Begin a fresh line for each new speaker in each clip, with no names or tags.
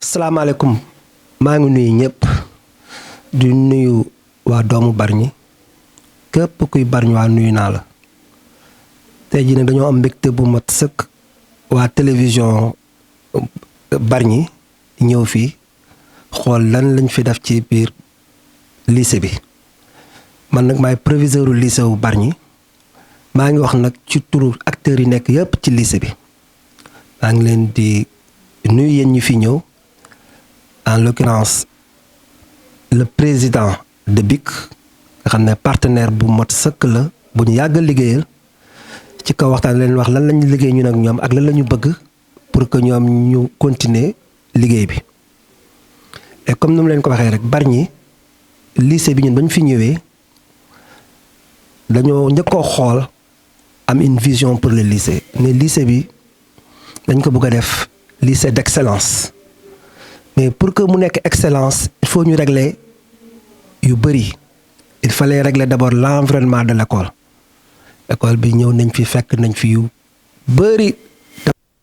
salaamaaleykum maa ngi nuyu ñëpp di nuyu waa doomu Bargny képp kuy Bargny waa nuyu naa la tey jii nag dañoo am mbégte bu mat sëkk waa télévision Bargny ñëw fii xool lan lañ fi def ci biir lycée bi man nag maay proviseuru lycée wu Bargny maa ngi wax nag ci turu acteurs yi nekk yëpp ci lycée bi maa ngi leen di nuyu yéen ñi fi ñëw en l'occurrence le président de BIC nga xam ne partenaire bu mot sëkk la bu ñu yàgg a liggéeyal ci kaw waxtaan leen wax lan lañu liggéey ñun ak ñoom ak lan la ñu bëgg pour que ñoom ñu continuer liggéey bi et comme ni mu leen ko waxee rek Bargny lycée bi ñun ba ñu fi ñëwee dañoo njëkkoo xool am une vision pour le lycée ne lycée bi dañ ko bëgg a def lycée d'excellence mais pour que mu nekk excellence il faut ñu régler yu bëri il fallait régler d'abord l'environnement de l'école école bi ñëw nañ fi fekk nañ fi yu bëri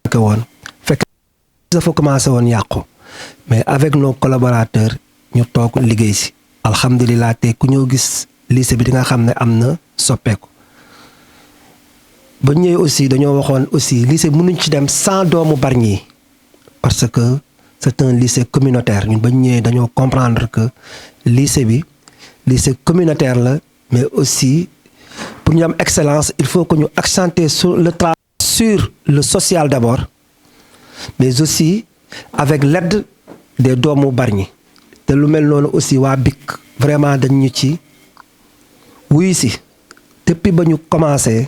te woon fekk dafa commencé woon yàqu mais avec nos collaborateurs ñu toog liggéey si alhamdulilah te ku ñëw gis lycée bi di nga xam ne am na soppeeku ba ñëwee aussi dañoo waxoon aussi lycée mënuñ ci dem sans doomu Bargny parce que c'est un lycée communautaire ñun ba ñëwee dañoo comprendre que lycée bi lycée communautaire la mais aussi pour ñu am excellence il faut que ñu accentuer sur le travail sur le social d'abord mais aussi avec l'aide des doomu Bargny te lu mel noonu aussi waa BIC vraiment dañ ñu ci wuyu si depuis ba ñu commencé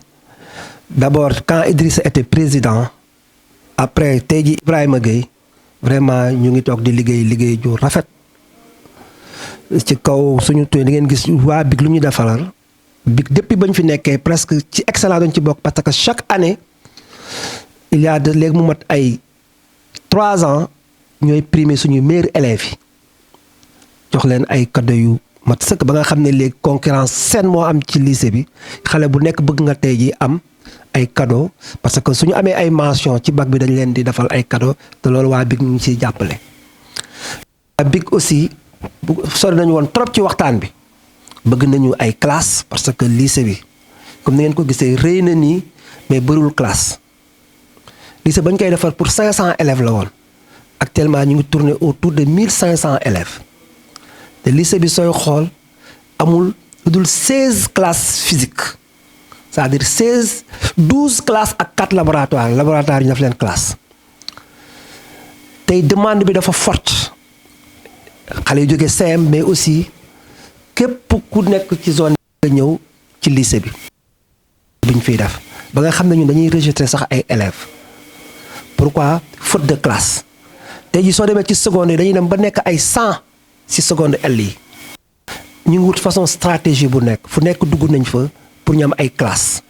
d'abord quand Idrissa était président après tey ji Ibrahima Gueye vraiment ñu ngi toog di liggéey ju rafet ci kaw suñu tuy di ngeen gis waa BIC lu ñu defaral BIC depuis ba ñu fi nekkee presque ci excellent dañ ci bokk parce que chaque année il y a de léegi mu mat ay 3 ans ñooy primer suñu meilleurs élèves yi jox leen ay cadeaux yu mat sëkk ba nga xam ne léegi concurrence saine moo am ci lycée bi xale bu nekk bëgg nga tey ji am ay cadeaux parce que suñu amee ay mention ci bac bi dañ leen di defal ay cadeaux te loolu waa BIC ñu ngi ciy jàppale. waa BIC aussi bu sori nañu woon trop ci waxtaan bi bëgg nañu ay classe parce que lycée bi comme ni ngeen ko gisee rëy na nii mais bëriwul classe lycée bañ koy defar pour 500 élèves la woon actuellement ñu ngi tourner autour de 1500 élèves te lycée bi sooy xool amul lu dul 16 classes physiques c'est-à-dire 12 classes ak 4 laboratoires yi ñu def leen classe tey demande bi dafa forte xale yu jógee CM mais aussi képp ku nekk ci zone nga ñëw ci lycée bi buñ fiy def ba nga xam ne ñun dañuy rejeter sax ay élèves pourquoi faute de classe tey ji soo demee ci seconde yi dañuy dem ba nekk ay 100 ci seconde L yi ñu ngi wut façon stratégie bu nekk fu nekk dugg nañ fa pour ñu am ay classe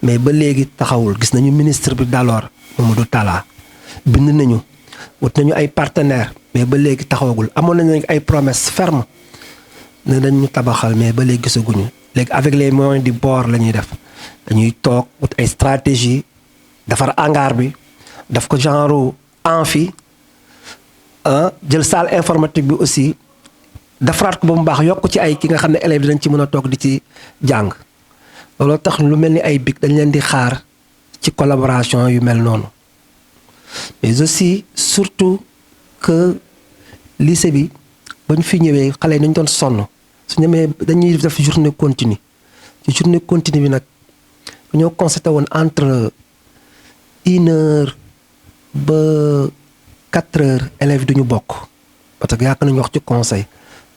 mais ba léegi taxawul gis nañu ministre bi d'alors Mamadou Talla bind nañu wut nañu ay partenaires mais ba léegi taxawagul amoon nañu ay promesses fermes ne dañ ñu tabaxal mais ba léegi gisaguñu léegi avec les moyens du bord la ñuy def dañuy toog wut ay stratégie defar hangar bi daf ko genre amphi jël salle informatique bi aussi defaraat ko ba mu baax yokk ci ay ki nga xam ne élèves dinañ ci mën a toog di ci jàng looloo tax lu mel ni ay BIC dañ leen di xaar ci collaboration yu mel noonu mais aussi surtout que lycée bi ba ñu fi ñëwee xale yi dañ doon sonn su ñemee dañuy def journée continue ci journée continue bi nag dañoo constaté woon entre 1h ba 4h élèves duñu bokk parce que yaakaar nañu wax ci conseil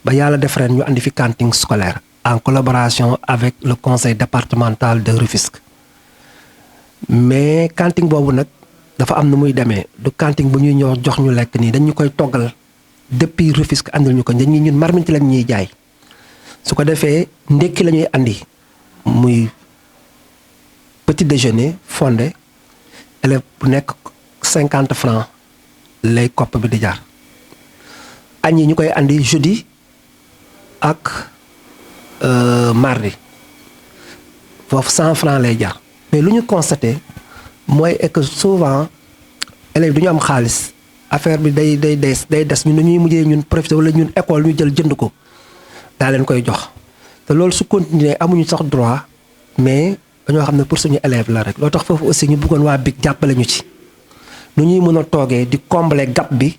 ba yàlla def ren ñu andi fi cantine scolaire en collaboration avec le conseil départemental de Rufisque mais cantine boobu nag dafa am na muy demee du cantine bu ñuy ñëw jox ñu lekk nii dañu koy toggal depuis Rufisque andil ñu ko dañuy ñun marmite lañ ñuy jaay su ko defee ndekki la ñuy andi muy petit déjeuner fondé élève bu nekk 50 francs lay kopp bi di jaar añ yi ñu koy andi jeudi ak mardi foofu 100 francs lay jar mais lu ñu constaté mooy que souvent élèves du ñu am xaalis affaire bi day des ñun ñuy mujjee ñun profité wala ñun école ñu jël jënd ko daa leen koy jox te loolu su continuer amuñu sax droit mais dañoo xam ne pour suñu élève la rek loo tax foofu aussi ñu bëggoon waa BIC jàppale ñu ci nu ñuy mën a toogee di combler gap bi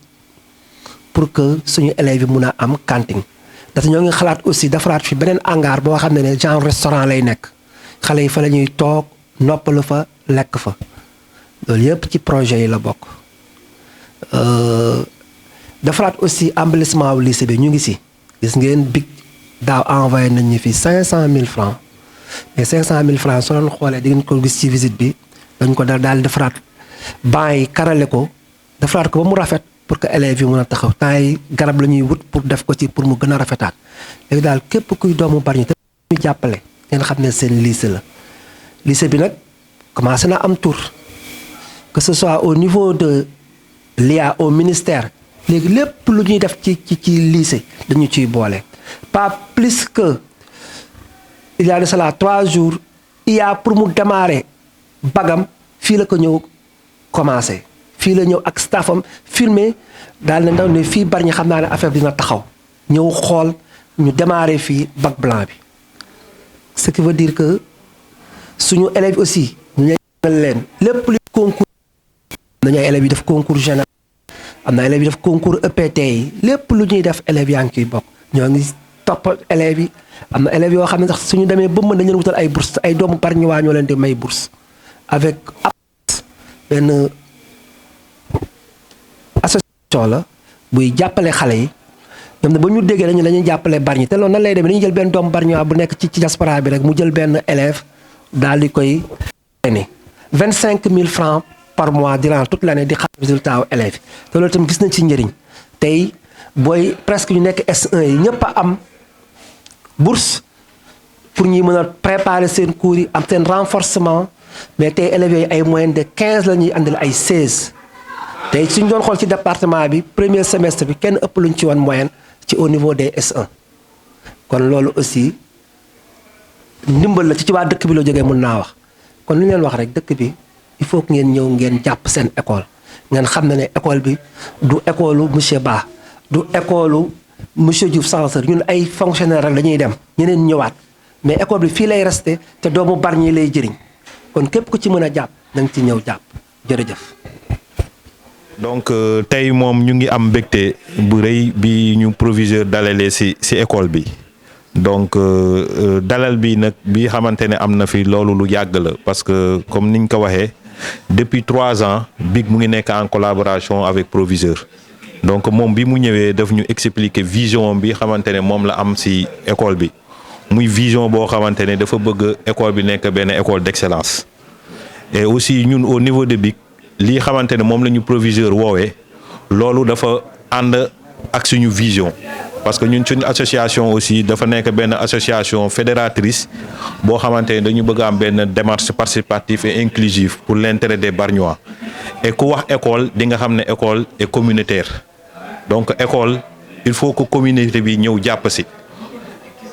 pour que suñu élèves yi mun a am cantine ndaxte ñoo ngi xalaat aussi defaraat fi beneen hangar boo xam ne genre restaurant lay nekk xale yi fa la ñuy toog noppalu fa lekk fa loolu yëpp ci projet yi la bokk defaraat aussi embellissement wu lycée bi ñu ngi si gis ngeen BIC daaw envoyé nañ ñu fi 500 000 francs mais 500 000 francs soo doon xoolee di ngeen ko gis ci visite bi dañ ko daal defaraat banc yi karale ko defaraat ko ba mu rafet pour que élèves yi mën a taxaw temps yi garab la ñuy wut pour def ko ci pour mu gën a rafetaat léegi daal képp kuy doomu Bargny te ñu jàppale ngeen xam ne seen lycée la lycée bi nag commencé na am tour que ce soit au niveau de l'IA au ministère léegi lépp lu ñuy def ci lycée dañu ciy boole pas plus que il y a de cela 3 jours IA pour mu démarrer bagam fii la ko ñëw commencé fii la ñëw ak staffam filmer daal na ndaw ne fii Bargny xam naa ne affaire bi dina taxaw ñëw xool ñu démarrer fii bac blanc bi ce qui veut dire que suñu élèves aussi ñu leen lépp lu concours nañu ay élèves yi def concours général am na élèves yi def concours EPT yi lépp lu ñuy def élèves yaa ngi ciy bokk ñoo ngi topp élèves yi am na élèves yoo xam ne sax suñu demee ba mën dañu leen wutal ay bourse ay doomu Bargny waa ñoo leen di may bourse avec benn association la buy jàppale xale yi ñoom ne ba ñu déggee dañuy jàppale Bargny te loolu nan lay demee dañuy jël benn doomu Bargny bu nekk ci diaspora bi rek mu jël benn élève daal di koy ne 25 000 francs par mois durant toute l'année di xam résultat wu élèves yi te loolu itam gis nañ ci njëriñ tey booy presque ñu nekk S1 yi ñëpp a am bourse pour ñuy mën a préparer seen cours yi am seen renforcement mais tey élèves yooyu ay moyenne de 15 la ñuy andil ay 16 tey suñ doon xool ci département bi premier semestre bi kenn ëpp luñ ci woon moyenne ci au niveau des S1 kon loolu aussi ndimbal la ci waa dëkk bi la jógee mun naa wax kon li leen wax rek dëkk bi il faut que ngeen ñëw ngeen jàpp seen école ngeen xam ne école bi du école monsieur Ba du école monsieur Diouf censeur ñun ay fonctionnaire rek dañuy dem ñeneen ñëwaat mais école bi fii lay resté te doomu Bargny lay jëriñ kon képp ku ci mën a jàpp da nga ci ñëw jàpp jërëjëf.
donc tey moom ñu ngi am mbégte bu rëy bi ñu proviseur dalalee ci école bi donc dalal bi nag bi xamante ne am na fi loolu lu yàgg la parce que comme niñ ko waxee depuis 3 ans BIC mu ngi nekk en collaboration avec proviseur donc moom bi mu ñëwee daf ñu expliquer vision bi xamante ne moom la am ci école bi muy vision boo xamante ne dafa bëgg école bi nekk benn école d'excellence et aussi ñun au niveau de BIC lii xamante ne moom la ñu proviseur woowee loolu dafa ànd ak suñu vision parce que ñun suñu association aussi dafa nekk benn association fédératrice boo xamante ne dañu bëgg am benn démarche participative et inclusive pour l'intérêt des Bargnois et ku wax école di nga xam ne école est communautaire donc école il faut que communauté bi ñëw jàpp si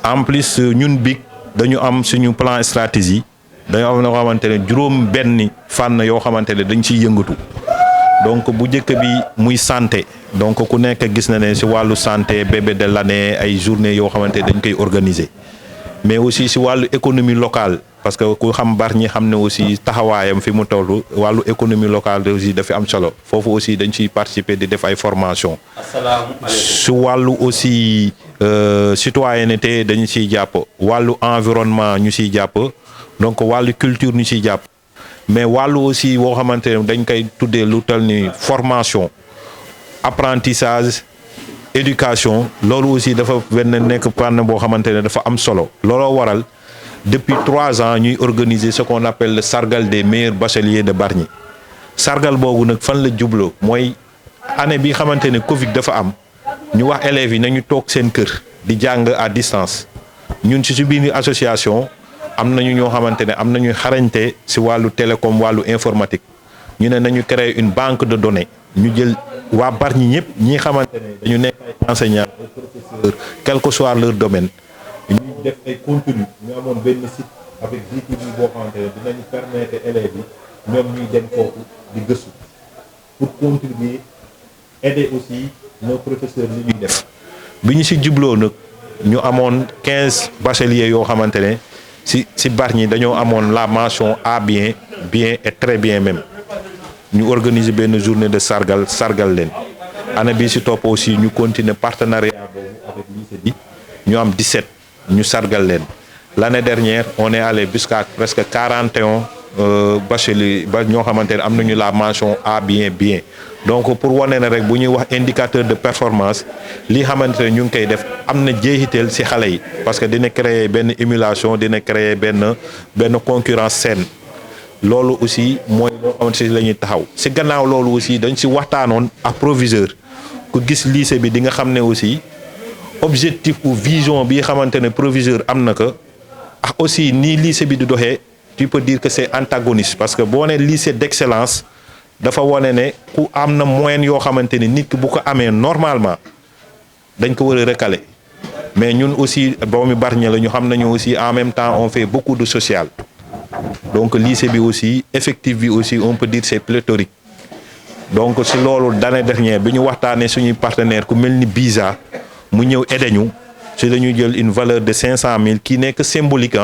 en plus ñun BIC dañu am suñu plan stratégie dañoo am loo xamante ne juróom benni fànn yoo xamante ne dañ ciy yëngatu donc bu njëkk bi muy santé donc ku nekk gis na ne ci wàllu santé bébé de l'année ay journée yoo xamante ne dañ koy organiser mais aussi ci wàllu économie locale parce que ku xam Bargny xam ne aussi taxawaayam fi mu toll wàllu économie locale aussi dafa am solo foofu aussi dañ ciy participer di def ay formation ci wàllu aussi citoyenneté dañu ciy jàpp wàllu environnement ñu ciy jàpp donc wàllu culture ñu ciy jàpp mais wàllu aussi boo xamante ne dañ koy tuddee lu tal ni formation apprentissage éducation loolu aussi dafa benn nekk panne boo xamante ne dafa am solo looloo waral depuis 3 ans ñuy organiser ce qu'on appelle le sargal des meilleurs bacheliers de Bargny sargal boobu nag fan la jubloo mooy année bi xamante ne Covid dafa am ñu wax élèves yi nañu toog seen kër di jàng à distance ñun ci biir association am nañu ñoo xamante ne am nañu xarañte ci wàllu télécom wàllu informatique ñu ne nañu créer une banque de données ñu jël waa Bargny ñëpp ñi xamante ne dañu nekk ay enseignants ay professeurs quel que soit leur domaine ñu def ay contenu ñu amoon benn site avec DTV boo xamante ne dinañu permettre élèves yi ñoom ñuy dem foofu di gëstu pour contribuer aider aussi nos professeurs li ñuy def bi ñu si jubloo nag ñu amoon 15 bacheliers yoo xamante ne si Bargny dañoo amoon la mention A bien et très bien même ñu organiser benn journée de sargal leen année bi si topp aussi ñu continuer partenariat boobu avec lycée bi ñu am 17 ñu sargal leen l'année dernière on est allé jusqu'à presque 41 bacheliers ba ñoo xamante ne am nañu la mention A bien donc pour wane ne rek bu ñuy wax indicateur de performance li xamante ne ñu ngi koy def am na jeexital ci xale yi parce que dina créer benn émulation dina créer benn concurrence saine loolu aussi mooy loo xamante ne la ñuy taxaw ci gannaaw loolu aussi dañ ci waxtaanoon ak proviseur ku gis lycée bi di nga xam ne aussi objectif ou vision bi xamante ne proviseur am na ko ak aussi nii lycée bi di doxee tu peux dire que c'est antagoniste parce que boo nee lycée d'excellence dafa wane ne ku am na moyen yoo xamante ni nit ki bu ko amee normalement dañ ko war a recaler mais ñun aussi doomi Bargny la ñu xam nañu aussi en même temps on fait beaucoup de social donc lycée bi aussi effectif bi aussi on peut dire c'est pléthorique donc si loolu d'année dernière bi ñu waxtaanee suñuy partenaire ku mel ni BISA mu ñëw aider ñu si la ñuy jël une valeur de 500 000 qui nekk symbolique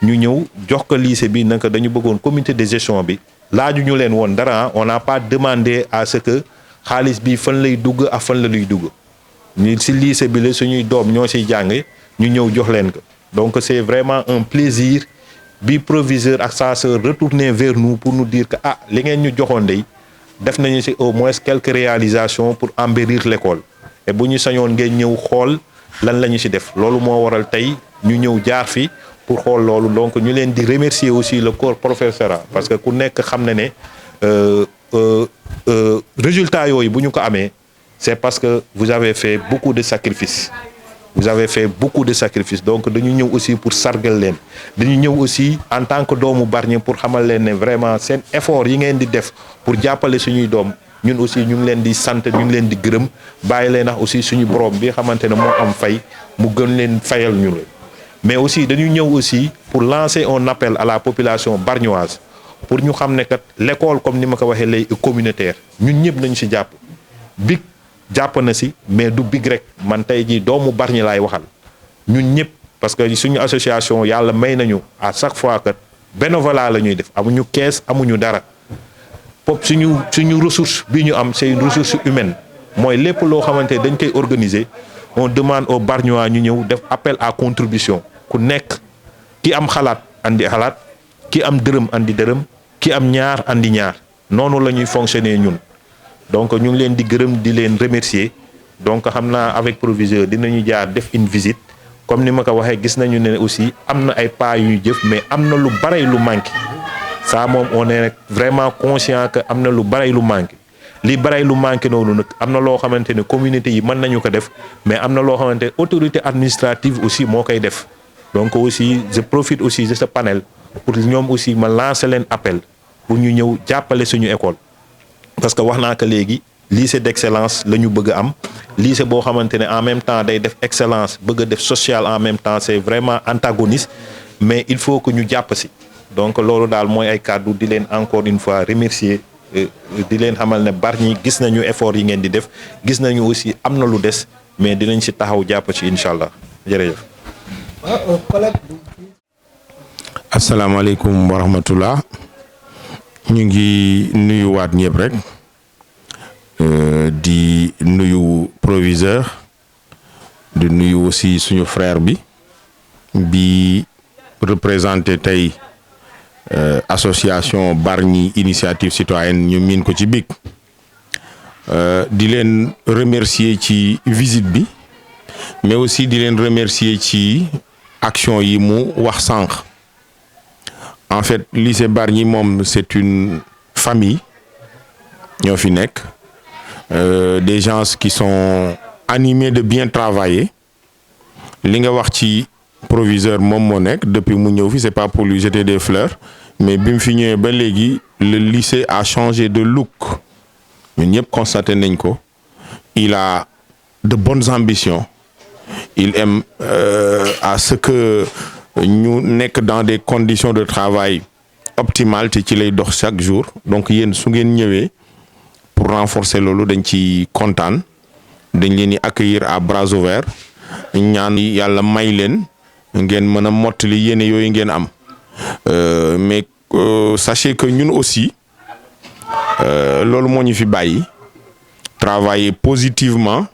ñu ñëw jox ko lycée bi naka dañu bëggoon comité de gestion bi laaju ñu leen woon dara on n'a pas demandé à ce que xaalis bi fan lay dugg ak fan la luy dugg ñu si lycée bi la suñuy doom ñoo siy jàng ñu ñëw jox leen ko donc c'est vraiment un plaisir bi proviseur ak sa sœur retourner vers nous pour nous dire que li ngeen ñu joxoon day def nañu si au moins quelques réalisations pour embellir l'école et bu ñu sañoon ngeen ñëw xool lan la ñu si def loolu moo waral tey ñu ñëw jaar fi pour xool loolu donc ñu leen di remercier aussi le corps professoral parce que ku nekk xam na ne résultat yooyu bu ñu ko amee c'est parce que vous avez fait beaucoup de sacrifices donc dañu ñëw aussi pour sargal leen dañu ñëw aussi en tant que doomu Bargny pour xamal leen ne vraiment seen effort yi ngeen di def pour jàppale suñuy doom ñun aussi ñu ngi leen di sant ñu ngi leen di gërëm bàyyi leen ak aussi suñu borom bi xamante ne moo am fay mu gën leen fayal ñu la mais aussi dañu ñëw aussi pour lancer un appel à la population bargnoise pour ñu xam ne kat l'école comme ni ma ko waxee lay communautaire ñun ñëpp nañu ci jàpp big jàpp na ci mais du big rek man tey jii doomu Bargny laay waxal ñun ñëpp parce que suñu association yàlla may nañu à chaque fois kat bénévolat la ñuy def amuñu kees amuñu dara pop suñu ressource bi ñu am c'est une ressource humaine mooy lépp loo xamante dañ koy organiser on demande aux Bargnois ñu ñëw def appel à contribution ku nekk ki am xalaat andi xalaat ki am dërëm andi dërëm ki am ñaar andi ñaar noonu la ñuy fonctionner ñun donc ñu ngi leen di gërëm di leen remercier donc xam naa avec proviseur dinañu jaar def une visite comme ni ma ko waxee gis nañu ne aussi am na ay pas yu ñu jëf mais am na lu bare lu manqué ça moom on est vraiment conscient que am na lu bare lu manqué li bare lu manqué noonu nag am na loo xamante ne communauté yi mën nañu ko def mais am na loo xamante ne autorité administrative aussi moo koy def donc aussi je profite aussi de ce panel pour ñoom aussi ma lancer leen appel pour ñu ñëw jàppale suñu école parce que wax naa ko léegi lycée d'excellence la ñu bëgg a am lycée boo xamante ne en même temps day def excellence bëgg a def social en même temps c'est vraiment antagoniste mais il faut que ñu jàpp si donc loolu daal mooy ay kàddu di leen encore une fois remercier di leen xamal ne Bargny gis nañu effort yi ngeen di def gis nañu aussi am na lu des mais dinañ si taxaw jàpp ci incha allah jërëjëf.
asalaamaaleykum wa rahmatullah ñu ngi nuyuwaat ñëpp rek di nuyu proviseur di nuyu aussi suñu frère bi représenté tey association Bargny initiative citoyenne ñu miin ko ci BIC di leen remercier ci visite bi mais aussi di leen remercier ci action yi mu wax sànq en fait lycée Bargny moom c'est une famille ñoo fi nekk des gens qui sont animés de bien travailler li nga wax ci proviseur moom moo nekk depuis mu ñëw fi c'est pas pour lui jeter des fleurs mais bi mu fi ñëwee ba léegi le lycée a changé de look ñun ñëpp constaté nañ ko il a de bonnes ambitions il aime à ce que ñu nekk dans des conditions de travail optimales te ci lay dox chaque jour donc yéen su ngeen ñëwee pour renforcer loolu dañ ci kontaan dañ leen di accueillir à bras ouverts ñaan yàlla may leen ngeen mën a mottali yéene yooyu ngeen am mais sachez que ñun aussi loolu moo ñu fi bàyyi travailler positivement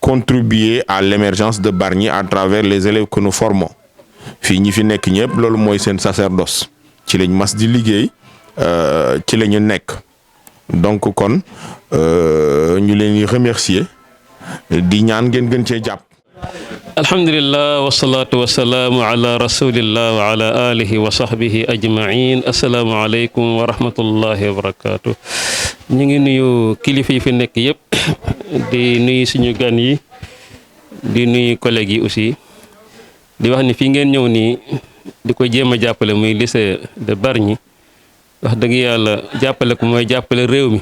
contribuer à l'émergence de Bargny à travers les élèves que nous formons fii ñi fi nekk ñëpp loolu mooy seen sacerdoce ci lañ mas di liggéey ci la ñu nekk donc kon ñu leen di remercier di ñaan ngeen gën cee jàpp.
alhamdulillah wasalaatu wasalaamu ala rasulillah wa ala alihi wa sahbihi ajmain assalaamu aleykum wa rahmatullahi wa barakatuh. ñu ngi nuyu kilifa yi fi nekk yëpp di nuyu suñu gan yi di nuyu collègues yi aussi di wax ni fii ngeen ñëw nii di ko jéem a jàppale muy lycée de Bargny wax dëgg yàlla jàppale ko mooy jàppale réew mi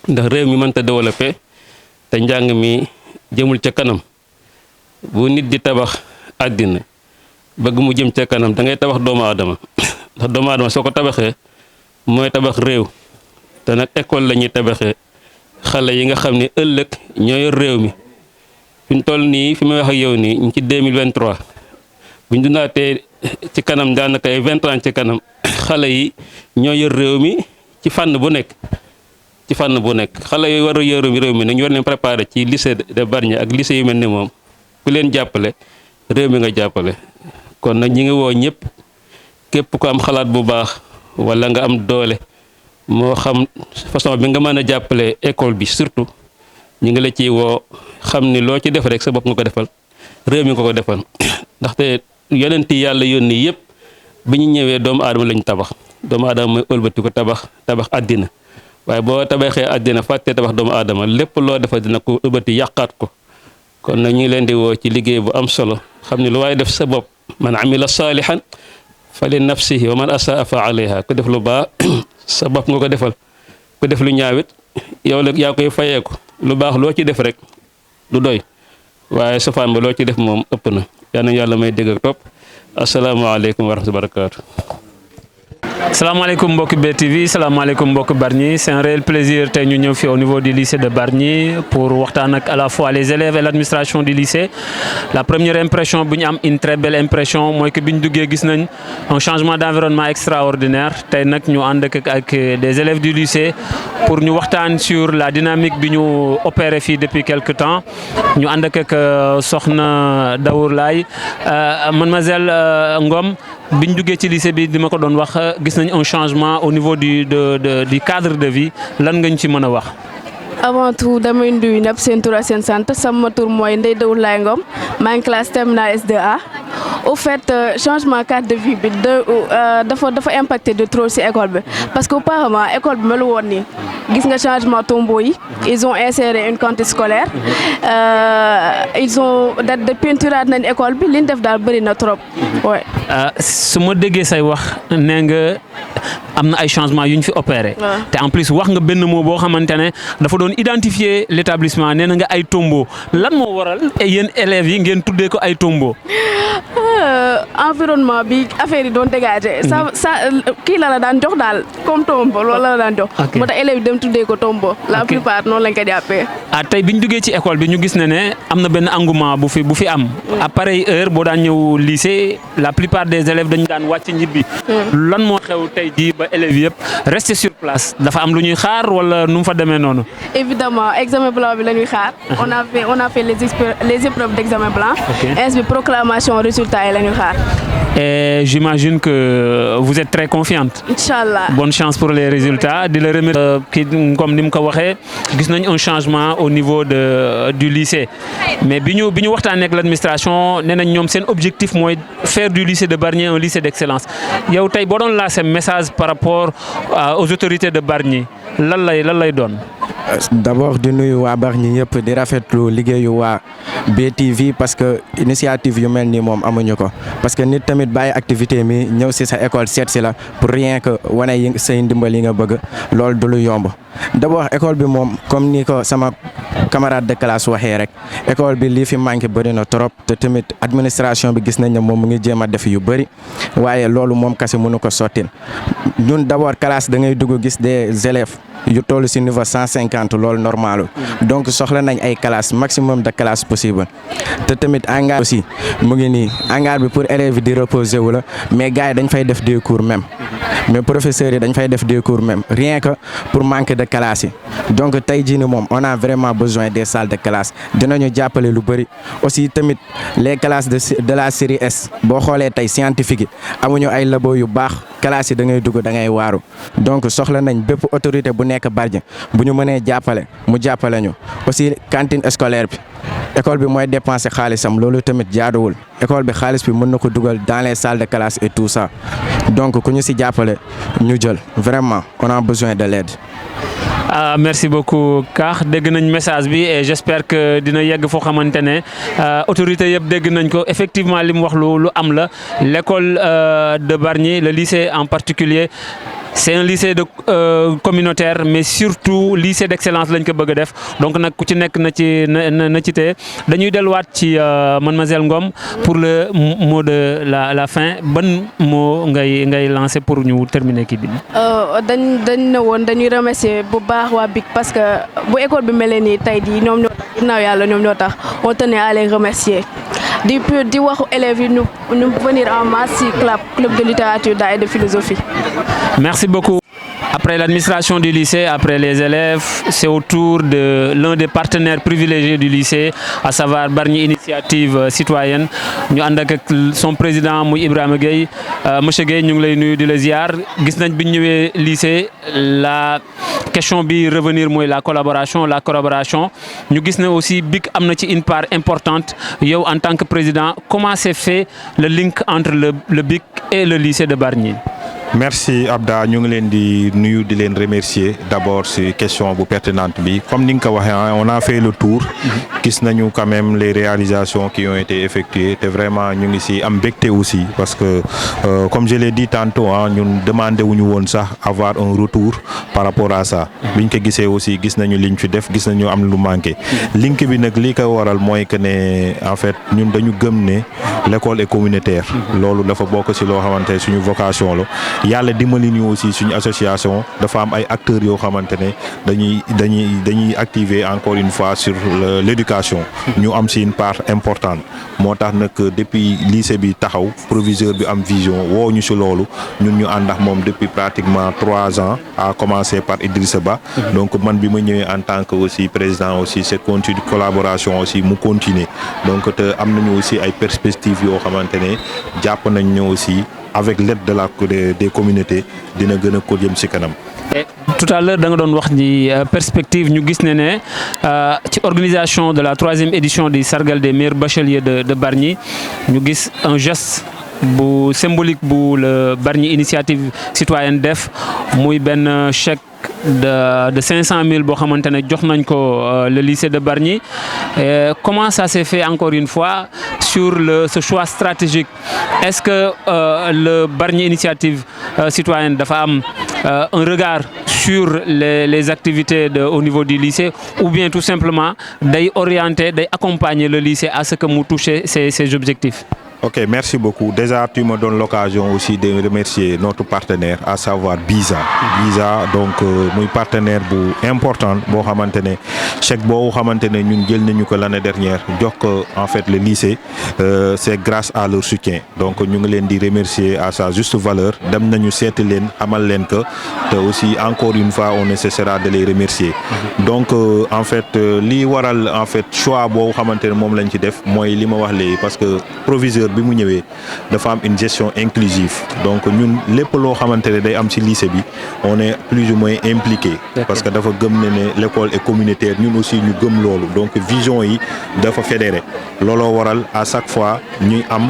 ndax réew mi mënta développé te njàng mi jëmul ca kanam. bu nit di tabax àddina bëgg mu jëm ca kanam da ngay tabax doomu aadama ndax doomu aadama soo ko tabaxee mooy tabax réew te nag école la ñuy tabaxee xale yi nga xam ne ëllëg ñoo yor réew mi fi ñu toll nii fi may wax ak yow nii ñu ci 2023 bu ñu dundaatee ci kanam daanaka ay 20 ans ci kanam xale yi ñoo yor réew mi ci fànn bu nekk. ci fànn bu nekk xale yooyu war a yor réew mi nag ñu war leen préparer ci lycée de Bargny ak lycée yu mel ni moom. ku leen jàppale réew mi nga jàppale kon nag ñi ngi woo ñëpp képp ku am xalaat bu baax wala nga am doole moo xam façon bi nga mën a jàppale école bi surtout ñi ngi la ciy woo xam ni loo ci def rek sa bopp nga ko defal réew mi nga ko defal ndaxte yonent yi yàlla yónni yëpp bi ñu ñëwee doomu aadama lañu tabax doomu aadama mooy ëlbati ko tabax àddina waaye boo tabaxee àddina fàttee tabax doomu aadama lépp loo defal dina ko ëlbati yàqaat ko. kon nag ñu ngi leen di woo ci liggéey bu am solo xam ne lu waaye def sa bopp man amila saalihan fa li nafsihi wa man asaa fa alayha ku def lu baax sa bopp nga ko defal ku def lu ñaawit yow la yaa koy fayeeku lu baax loo ci def rek du doy waaye safaan ba loo ci def moom ëpp na yal na yàlla may dégg ak topp asalaamaaleykum wa rahmatulah barakaatu.
salaamaaleykum mbokki BTV salaamaaleykum mbokki Bargny c'est un réel plaisir tey ñu ñëw fi au niveau du lycée de Bargny pour waxtaan ak à la fois les élèves et l'administration du lycée. La première impression bu ñu am une très belle impression mooy que bi ñu duggee gis nañ un changement d'environnement extraordinaire tey nag ñu ànd ak des élèves du lycée pour ñu waxtaan sur la dynamique bi ñu opéré fii depuis quelque temps ñu ànd ak soxna Daour Laye mademoiselle Ngom. biñ duggee ci lycée bi dima ko doon wax gis nañ un changement au niveau du cadre de vie lan nga ñu ci mën a wax.
avant tout damay nuyu ñëpp seen tur ak seen sant sama tur mooy Ndeye Daour Laye Ngom maa ngi classe terminale S2A au fait changement cadre de vie bi dafa impacté de trop ci école bi parce que auparavant école bi melu woon nii gis nga changement tombeau yi ils ont inséré une cantine scolaire ils ont date de peinture nañ école bi li ñu def daal bëri na trop ouais.
su ma déggee say wax nee nga am na ay changements yu ñu fi opéré. te en plus wax nga benn mot boo xamante ne dafa doon identifier l'établissement nee na nga ay tombeau lan moo waral yéen élèves yi ngeen tuddee ko ay tombeau.
environnement bi affaire yi doon dégager. ça kii la daan jox daal comme tombeau loolu la daan jox. moo tax élèves yi dem tuddee ko tombeau. la plupart noonu lañ ko jàppee.
tey bi ñu duggee ci école bi ñu gis ne am na benn engouement bu fi am. à pareille heure boo daan ñëw lycée la plupart des élèves dañu daan wàcc ñibbi. lan moo xew tey jii ba élèves yëpp rester sur place dafa am lu ñuy xaar wala nu mu fa demee noonu.
évidemment examen blanc bi la ñuy xaar. on a fait les épreuves d'examen blanc. ainsi proclamation résultat yi la ñuy xaar.
Et j'imagine que vous êtes très confiante.
Inch'Allah.
Bonne chance pour les résultats. Di la remercier comme ni mu ko waxee gis nañ un changement au niveau du lycée mais bi ñu waxtaanee ak l'administration nee nañ ñoom seen objectif mooy faire du lycée de Bargny un lycée d'excellence yow tey boo doon lancer message par rapport aux autorités de Bargny lan lay doon.
D'abord di nuyu waa Bargny ñëpp di rafetlu liggéeyu waa BTV parce que initiative yu mel nii moom amuñu ko parce que nit tamit bàyyi activité mi ñëw si sa école seet si la pour rien que wane yi say ndimbal yi nga bëgg loolu du lu yomb d'abord école bi moom comme ni ko sama camarade de classe waxee rek école bi lii fi manqué bëri na trop te tamit administration bi gis nañ ne moom mu ngi jéem a def yu bëri waaye loolu moom kese mënu ko sottin ñun d'abord classe da ngay dugg gis des élèves yu toll ci niveau 150 loolu normal donc soxla nañ ay classes maximum de classes possible te tamit hangar aussi mu ngi nii hangar bi pour élèves yi di reposer wu la mais gars yi dañ fay def des cours même mais professeurs yi dañ fay def des cours même rien que pour manque de classes yi donc tey jii nii moom on a vraiment besoin des salles de classe dinañu jàppale lu bëri aussi tamit les classes de la série S boo xoolee tey scientifique yi amuñu ay labo yu baax classes yi da ngay dugg da ngay waaru donc soxla nañ bépp autorité bu nekk Bargny bu ñu mënee jàppale mu jàppale ñu aussi cantine scolaire bi école bi mooy dépenser xaalisam loolu tamit jaaduwul école bi xaalis bi mën na ko dugal dans les salles de classe et tout ça donc ku ñu ci jàppale ñu jël vraiment on a besoin de l'aide.
Merci beaucoup Kaax dégg nañ message bi et j'espère que dina yegg foo xamante ne autorité yëpp dégg nañ ko effectivement li mu wax lu am la l'école de Bargny le lycée en particulier c'est un lycée de communautaire mais surtout lycée d'excellence lañ ko bëgg a def donc nag ku ci nekk na ci tee dañuy delluwaat ci mademoiselle Ngom pour le mot de la fin ban mot ngay lancer pour ñu terminer kii bi.
dañ ne woon dañuy remercier bu baax waa BIC parce que bu école bi mel nii tey jii ñoom ñoo tax ginnaaw yàlla ñoom ñoo tax on tenait à les remercier di waxu élèves yi ñu venir en masse ci club de littérature d'art et de philosophie.
Merci beaucoup. Après l'administration du lycée, après les élèves, c'est au tour de l'un des partenaires privilégiés du lycée, à savoir Bargny Initiative Citoyenne. Ñu ànd ak son président muy Ibrahima Gueye. Monsieur Gueye ñu ngi lay nuyu di la ziar gis nañ bi ñu ñëwee lycée la question bi revenir mooy la collaboration ñu gis ne aussi BIC am na ci une part importante yow en tant que président comment s'est fait le link entre le BIC et le lycée de Bargny.
Merci Abda ñu ngi leen di nuyu di leen remercier d'abord ci question bu pertinente bi comme ni nga ko waxee on a fait le tour gis nañu quand même les réalisations qui ont été effectuées te vraiment ñu ngi ci am mbégte aussi parce que comme je l'ai dit tantôt ñun demandé wuñu woon sax avoir un retour par rapport à ça biñ ko gisee aussi gis nañu liñ fi def gis nañu am lu manqué link bi nag li ko waral mooy que ne en fait ñun dañu gëm ne l'école est communautaire loolu dafa bokk ci loo xamante suñu vocation la yàlla dimbali ñu aussi suñu association dafa am ay acteurs yoo xamante ne dañuy activer encore une fois sur l'éducation ñu am ci une part importante moo tax nag depuis lycée bi taxaw proviseur bi am vision woo ñu ci loolu ñun ñu ànd ak moom depuis pratiquement 3 ans à commencer par Idrissa Ba donc man bi ma ñëwee en tant que aussi président aussi cette continue collaboration aussi mu continuer donc te am nañu aussi ay perspectives yoo xamante ne jàpp nañ ñu aussi avec l'aide des communautés dina gën a ko jëm ci kanam.
Tout à l'heure da nga doon wax ni perspective ñu gis ne ci organisation de la 3e édition du sargal des meilleurs bacheliers de Bargny ñu gis un geste bu symbolique bu le Bargny Initiative Citoyenne def muy benn chèque de 500 000 boo xamante ne jox nañ ko le lycée de Bargny comment ça s'est fait encore une fois sur ce choix stratégique est-ce que le Bargny Initiative Citoyenne dafa am un regard sur les activités au niveau du lycée ou bien tout simplement day orienter day accompagner le lycée à ce que mu touche ses objectifs.
Ok, merci beaucoup. Déjà, tu me donnes l'occasion aussi de remercier notre partenaire, à savoir BISA. BISA, donc, muy partenaire bu important boo xamante ne chèque boo xamante ne ñun jël nañu ko l'année dernière jox ko en fait le lycée c'est grâce à leur soutien donc ñu ngi leen di remercier à sa juste valeur dem nañu seeti leen amal leen que te aussi encore une fois on ne cessera de les remercier donc en fait li waral en fait choix boo xamante ne moom lañ ci def mooy li ma wax léegi parce que proviseur bi mu ñëwee dafa am une gestion inclusive donc ñun lépp loo xamante ne day am ci lycée bi on est plus ou moins impliqué parce que dafa gëm ne l'école est communautaire ñun aussi ñu gëm loolu donc vision yi dafa fédéré looloo waral à chaque fois ñuy am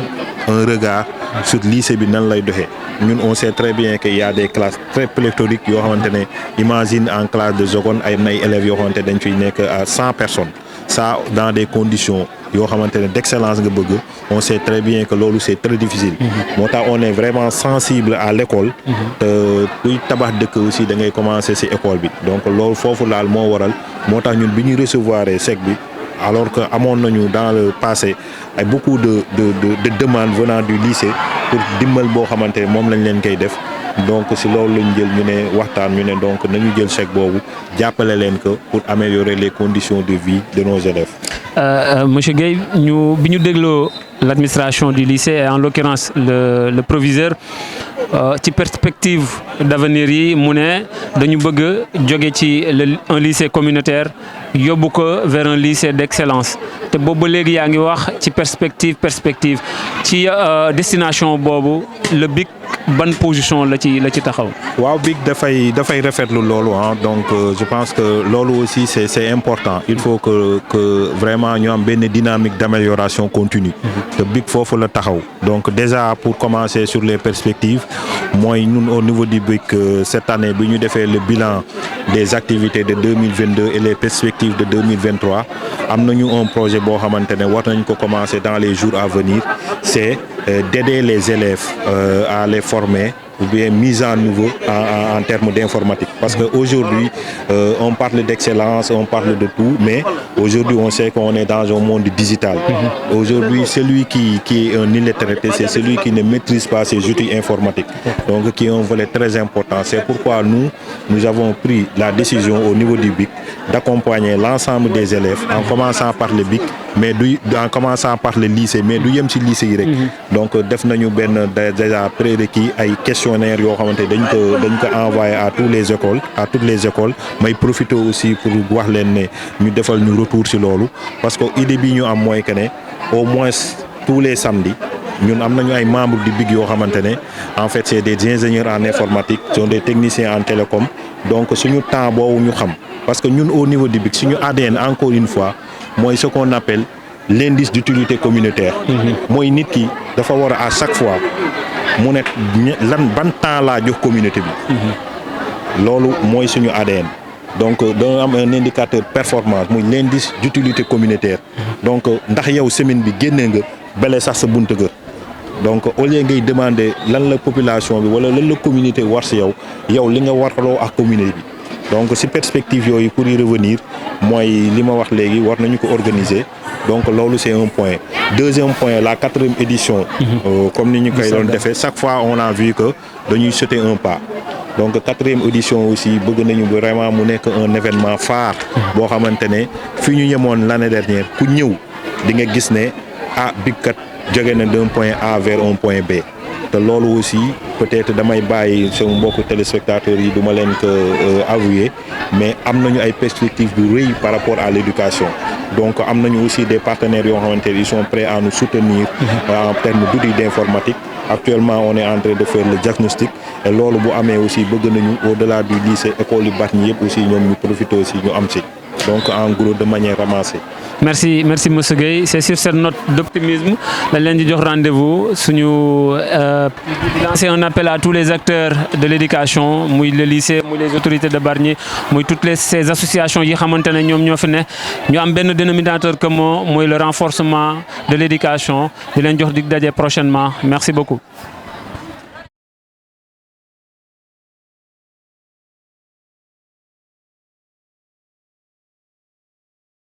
un regard sur lycée bi nan lay doxee ñun on sait très bien que y a des classes très pléthoriques yoo xamante ne imagine en classe de seconde ay élèves yoo xamante dañ fiy nekk à 100 personnes ça dans des conditions yoo xamante ne d'excellence nga bëgg on sait très bien que loolu c'est très difficile moo tax on est vraiment sensible à l'école te kuy tabax dëkk aussi da ngay commencer ci école bi donc loolu foofu laal moo waral moo tax ñun bi ñuy recevoir chèque bi alors que amoon nañu dans le passé ay beaucoup de demandes venant du lycée pour dimbal boo xamante ne moom lañ leen koy def donc si loolu lañ jël ñu ne waxtaan ñu ne donc nañu jël chèque boobu jàppale leen ko pour améliorer les conditions de vie de nos élèves.
Monsieur Guèye bi ñu dégloo l'administration du lycée et en l'occurrence le proviseur ci perspective d'avenir yi mu ne dañu bëgg jóge ci un lycée communautaire yóbbu ko vers un lycée d'excellence te boobu ba léegi yaa ngi wax ci perspective ci destination boobu le BIC ban position la ci taxaw.
waaw BIC dafay rafetlu loolu donc je pense que loolu aussi c'est important il faut que vraiment ñu am benn dynamique d'amélioration continue te BIC foofu la taxaw donc déjà pour commencer sur les perspectives mooy ñun au niveau du BIC cette année bi ñu defee le bilan des activités de 2022 et les perspectives de 2023 am nañu un projet boo xamante ne war nañ ko commencer dans les jours à venir c'est d'aider les élèves à les former ou bien mise en niveau en termes d'informatique. Parce qu'aujourd'hui, on parle d'excellence, on parle de tout, mais aujourd'hui, on sait qu'on est dans un monde digital. Aujourd'hui, celui qui est un illettré, c'est celui qui ne maîtrise pas ces outils informatiques. Donc, qui est un volet très important. C'est pourquoi nous avons pris la décision au niveau du BIC d'accompagner l'ensemble des élèves en commençant par le BIC, mais en commençant par le lycée, mais du yem ci lycée yi rek. Donc, def nañu benn déjà prérequis ay questionnaire yoo xamante dañ ko envoyé à toutes les écoles may profiter aussi pour wax leen ne ñu defal ñu retour ci loolu parce que idée bi ñu am mooy que ne au moins tous les samedis ñun am nañu ay membres du BIC yoo xamante ne en fait c'est des ingénieurs en informatique sont des techniciens en télécom donc suñu temps boobu ñu xam parce que ñun au niveau du BIC suñu ADN encore une fois mooy ce qu'on appelle l'indice d'utilité communautaire. mooy nit ki dafa war a à chaque fois mu ne ban temps laa jox communauté bi. loolu mooy suñu ADN. donc dañoo am un indicateur performance muy l'indice d'utilité communautaire. donc ndax yow semaine bi génnee nga bale sax sa buntu kër. donc au lieu ngay demander lan la population bi wala lan la communauté war si yow li nga warloo ak communauté bi. donc si perspective yooyu pour y revenir mooy li ma wax léegi war nañu ko organiser donc loolu c'est un point. Deuxième point, la 4e édition, comme nous l'avons fait, chaque fois on a vu que nous sauter un pas. Donc 4e édition aussi, nous vraiment un événement phare. Bon, maintenant, l'année dernière, nous avons vu BIC d'un point A vers un point B. te loolu aussi peut-être damay bàyyi sama mbokku téléspectateurs yi du ma leen ko avouer mais am nañu ay perspectives bu rëy par rapport à l'éducation donc am nañu aussi des partenaires yoo xamante ne ils sont prêts à nous soutenir en termes d'outils d'informatique. Actuellement on est en train de faire le diagnostic et loolu bu amee aussi bëgg nañu au-delà du lycée école yu Bargny yëpp aussi ñoom ñu profiter aussi ñu am ci donc en gros de manière ramassée.
Merci monsieur Guèye. C'est sur cette note d'optimisme dañ leen di jox rendez-vous suñu lancer un appel à tous les acteurs de l'éducation muy le lycée muy les autorités de Bargny muy toutes ces associations yi xamante ne ñoom ñoo fi ne ñu am benn dénominateur commun muy le renforcement de l'éducation di leen jox dig daje prochainement. Merci beaucoup.